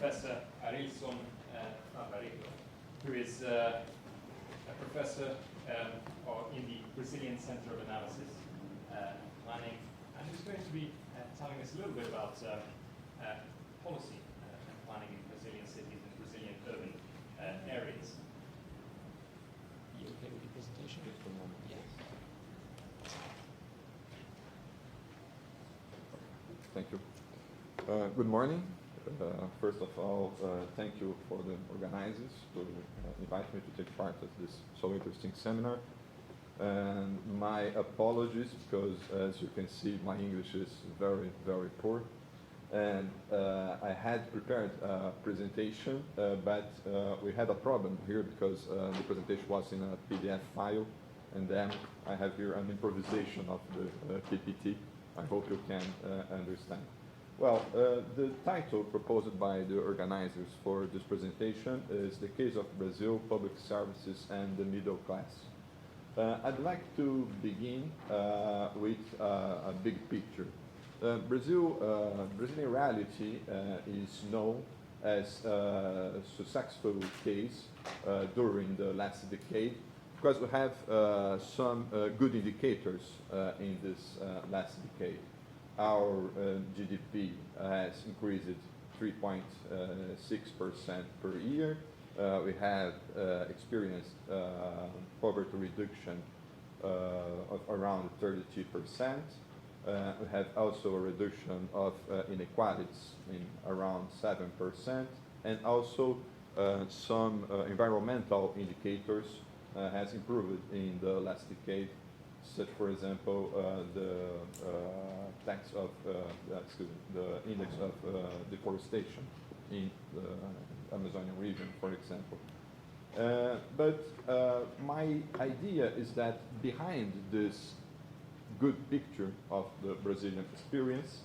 Professor Arilson Favareto, who is a professor in the Brazilian Center of Analysis and Planning, and who's going to be telling us a little bit about policy and planning in Brazilian cities and Brazilian urban areas. Are you okay with the presentation? Yes. Thank you. Good morning. First of all, thank you for the organizers to invite me to take part of this so interesting seminar. And my apologies because, as you can see, my English is very, very poor. And I had prepared a presentation, but we had a problem here because the presentation was in a PDF file, and then I have here an improvisation of the PPT. I hope you can understand. Well, the title proposed by the organizers for this presentation is The Case of Brazil, Public Services and the Middle Class. I'd like to begin with a big picture. Brazilian reality is known as a successful case during the last decade because we have some good indicators in this last decade. Our GDP has increased 3.6% per year. We have experienced poverty reduction of around 32%. We have also a reduction of inequalities in around 7%, and also some environmental indicators has improved in the last decade, such, for example, the index of deforestation in the Amazonian region, for example. But my idea is that behind this good picture of the Brazilian experience,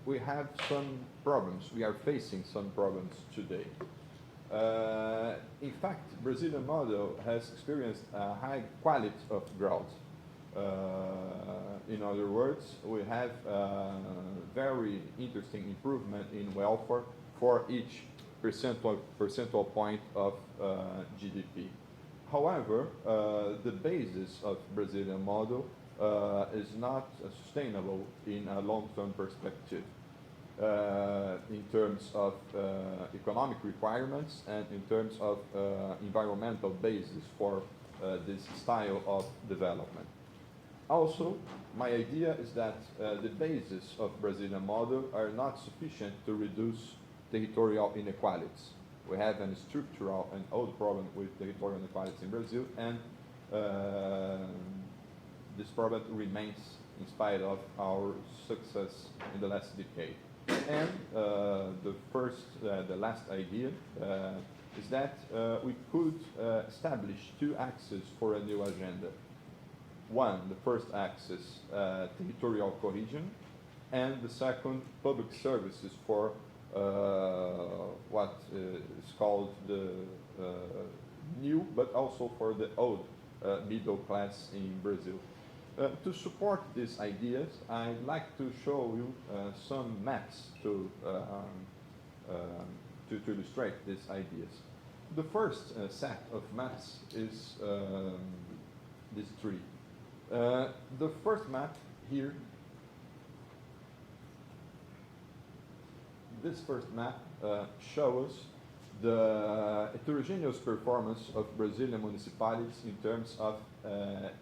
we have some problems. We are facing some problems today. In fact, Brazilian model has experienced a high quality of growth. In other words, we have very interesting improvement in welfare for each percentage point of GDP. However, the basis of Brazilian model is not sustainable in a long-term perspective. In terms of economic requirements and in terms of environmental basis for this style of development. Also, my idea is that the basis of Brazilian model are not sufficient to reduce territorial inequalities. We have a structural and old problem with territorial inequalities in Brazil, and this problem remains in spite of our success in the last decade. And the last idea is that we could establish two axes for a new agenda. One, the first axis, territorial cohesion, and the second, public services for what is called the new, but also for the old middle class in Brazil. To support these ideas, I'd like to show you some maps to illustrate these ideas. The first set of maps is these three. The first map here, this first map shows the heterogeneous performance of Brazilian municipalities in terms of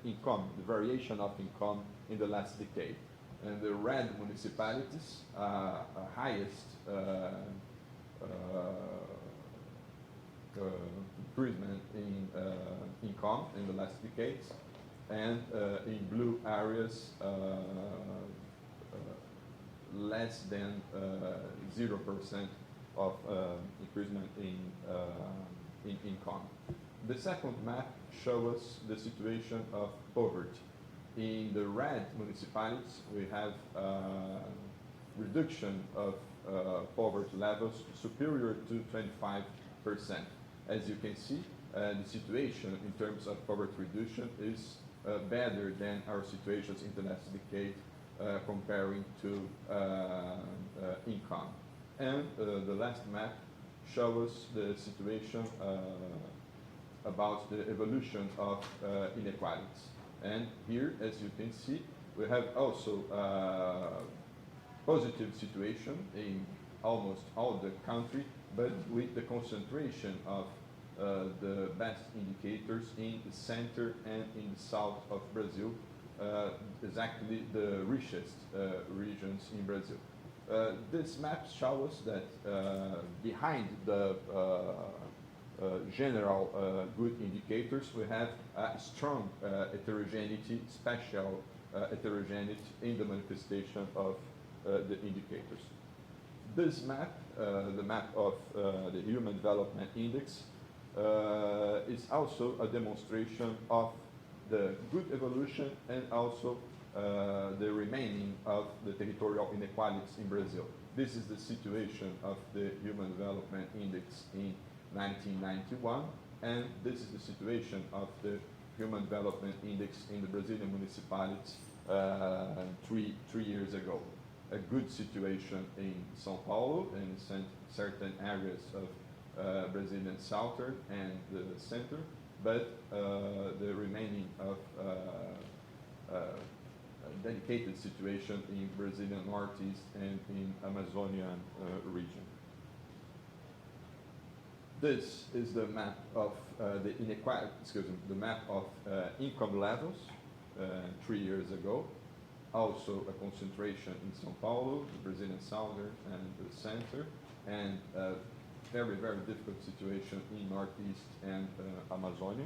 income, the variation of income in the last decade. And the red municipalities are highest improvement in income in the last decades, and in blue areas less than 0% of improvement in income. The second map shows us the situation of poverty. In the red municipalities, we have reduction of poverty levels superior to 25%. As you can see, the situation in terms of poverty reduction is better than our situations in the last decade comparing to income. And the last map shows the situation about the evolution of inequalities. And here, as you can see, we have also positive situation in almost all the country, but with the concentration of the best indicators in the center and in the south of Brazil, exactly the richest regions in Brazil. This map shows us that behind the general good indicators, we have a strong heterogeneity, special heterogeneity in the manifestation of the indicators. This map, the map of the Human Development Index, is also a demonstration of the good evolution and also the remaining of the territorial inequalities in Brazil. This is the situation of the Human Development Index in 1991, and this is the situation of the Human Development Index in the Brazilian municipalities three years ago. A good situation in São Paulo and certain areas of Brazilian southern and the center, but the remaining of dedicated situation in Brazilian northeast and in Amazonian region. This is the map of the inequality, the map of income levels 3 years ago. Also a concentration in São Paulo, the Brazilian southern and the center, and a very, very difficult situation in northeast and Amazonia.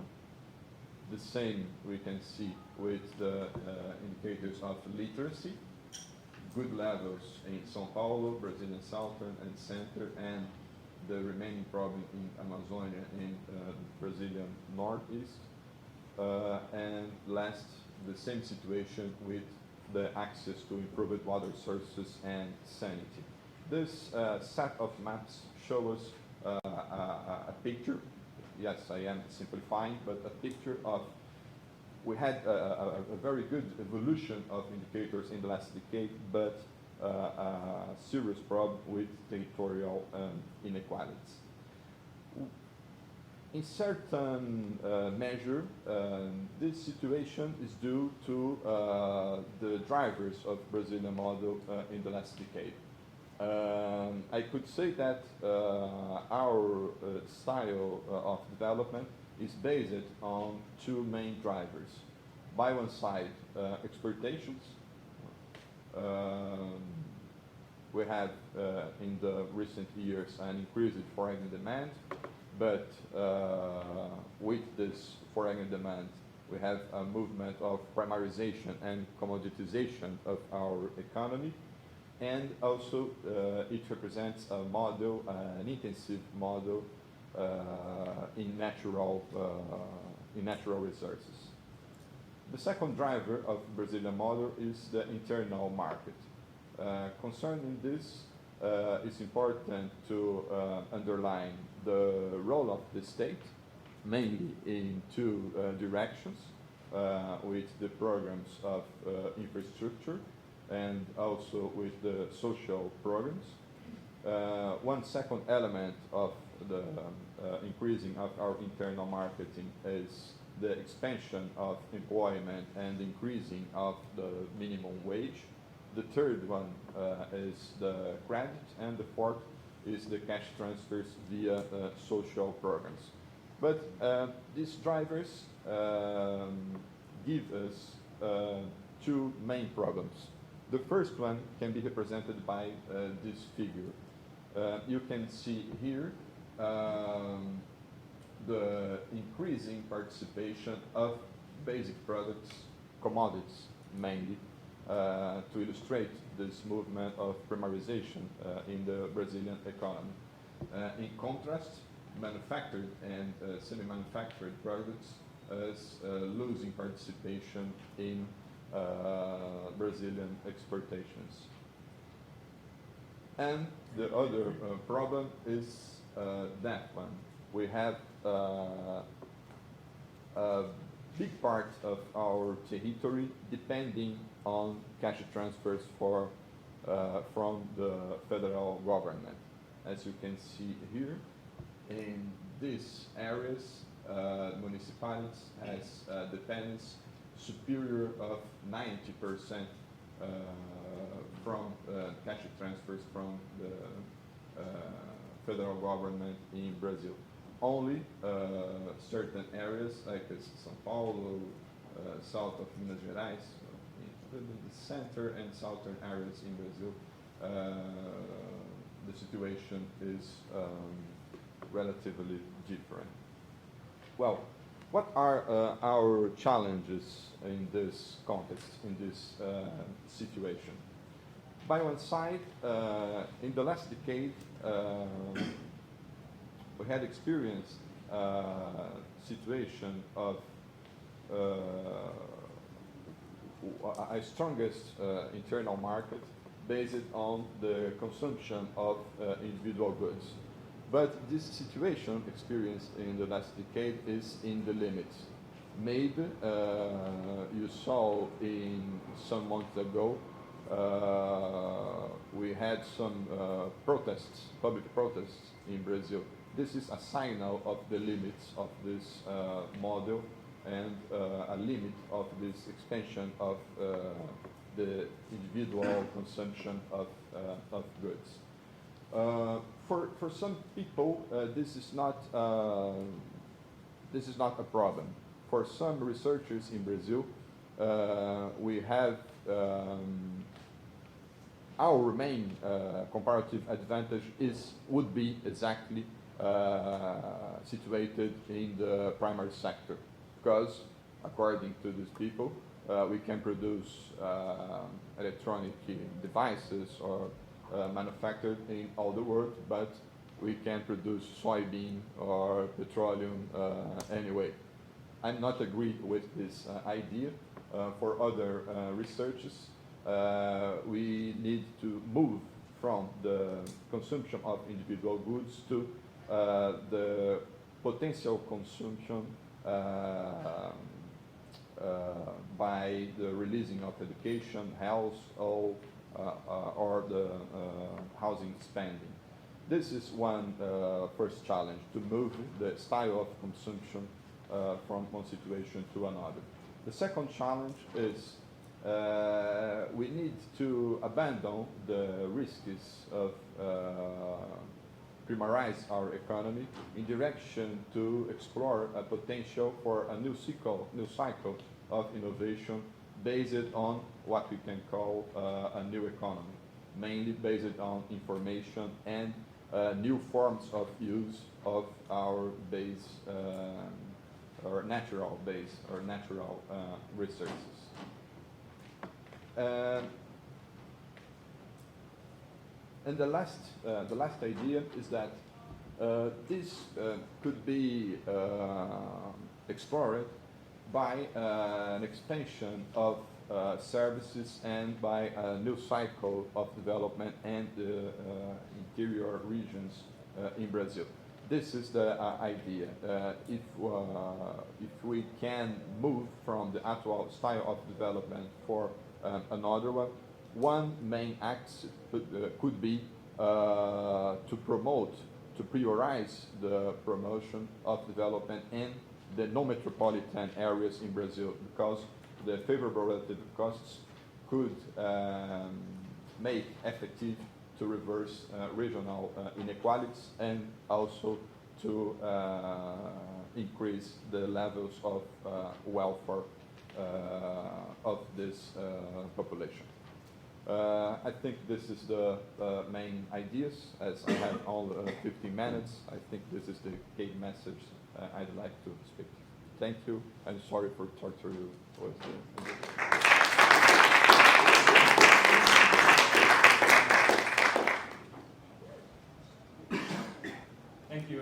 The same we can see with the indicators of literacy. Good levels in São Paulo, Brazilian southern and center, and the remaining problem in Amazonia and Brazilian northeast. And last, the same situation with the access to improved water sources and sanity. This set of maps shows a picture. Yes, I am simplifying, but a picture of, we had a very good evolution of indicators in the last decade, but a serious problem with territorial inequalities. In certain measure, this situation is due to the drivers of Brazilian model in the last decade. I could say that our style of development is based on two main drivers. By one side, exportations. We have in the recent years an increase in foreign demand, but with this foreign demand, we have a movement of primarization and commoditization of our economy. And also, it represents a model, an intensive model in natural resources. The second driver of Brazilian model is the internal market. Concerning this, it's important to underline the role of the state, mainly in two directions, with the programs of infrastructure and also with the social programs. One second element of the increasing of our internal marketing is the expansion of employment and increasing of the minimum wage. The third one is the credit, and the fourth is the cash transfers via social programs. But these drivers give us two main problems. The first one can be represented by this figure. You can see here the increasing participation of basic products, commodities mainly, to illustrate this movement of primarization in the Brazilian economy. In contrast, manufactured and semi-manufactured products is losing participation in Brazilian exportations. And the other problem is that one. We have a big part of our territory depending on cash transfers for from the federal government. As you can see here, in these areas, municipalities has dependence superior of 90% from cash transfers from the federal government in Brazil. Only certain areas like São Paulo, south of Minas Gerais, in the center and southern areas in Brazil, the situation is relatively different. Well, what are our challenges in this context, in this situation? By one side, in the last decade, we had experienced a situation of a strongest internal market based on the consumption of individual goods. But this situation experienced in the last decade is in the limits. Maybe you saw in some months ago we had some protests, public protests in Brazil. This is a signal of the limits of this model and a limit of this expansion of the individual consumption of goods. For some people, this is not a problem. For some researchers in Brazil, we have our main comparative advantage would be exactly situated in the primary sector, because according to these people, we can produce electronic devices or manufactured in all the world, but we can produce soybean or petroleum anyway. I'm not agree with this idea. For other researchers, we need to move from the consumption of individual goods to the potential consumption by the releasing of education, health, or the housing spending. This is one first challenge, to move the style of consumption from one situation to another. The second challenge is we need to abandon the risks of primarize our economy in direction to explore a potential for a new cycle of innovation based on what we can call a new economy, mainly based on information and new forms of use of our base, or natural base, or natural resources. And the last idea is that this could be explored by an expansion of services and by a new cycle of development and the interior regions in Brazil. This is the idea. If we can move from the actual style of development for another one main axis could be to promote, to prioritize the promotion of development in the non-metropolitan areas in Brazil, because the favorable relative costs could make effective to reverse regional inequalities and also to increase the levels of welfare of this population. I think this is the main ideas. As I have all 15 minutes, I think this is the key message I'd like to speak. Thank you. I'm sorry for torturing you with Thank you,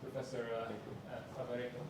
Professor Favareto.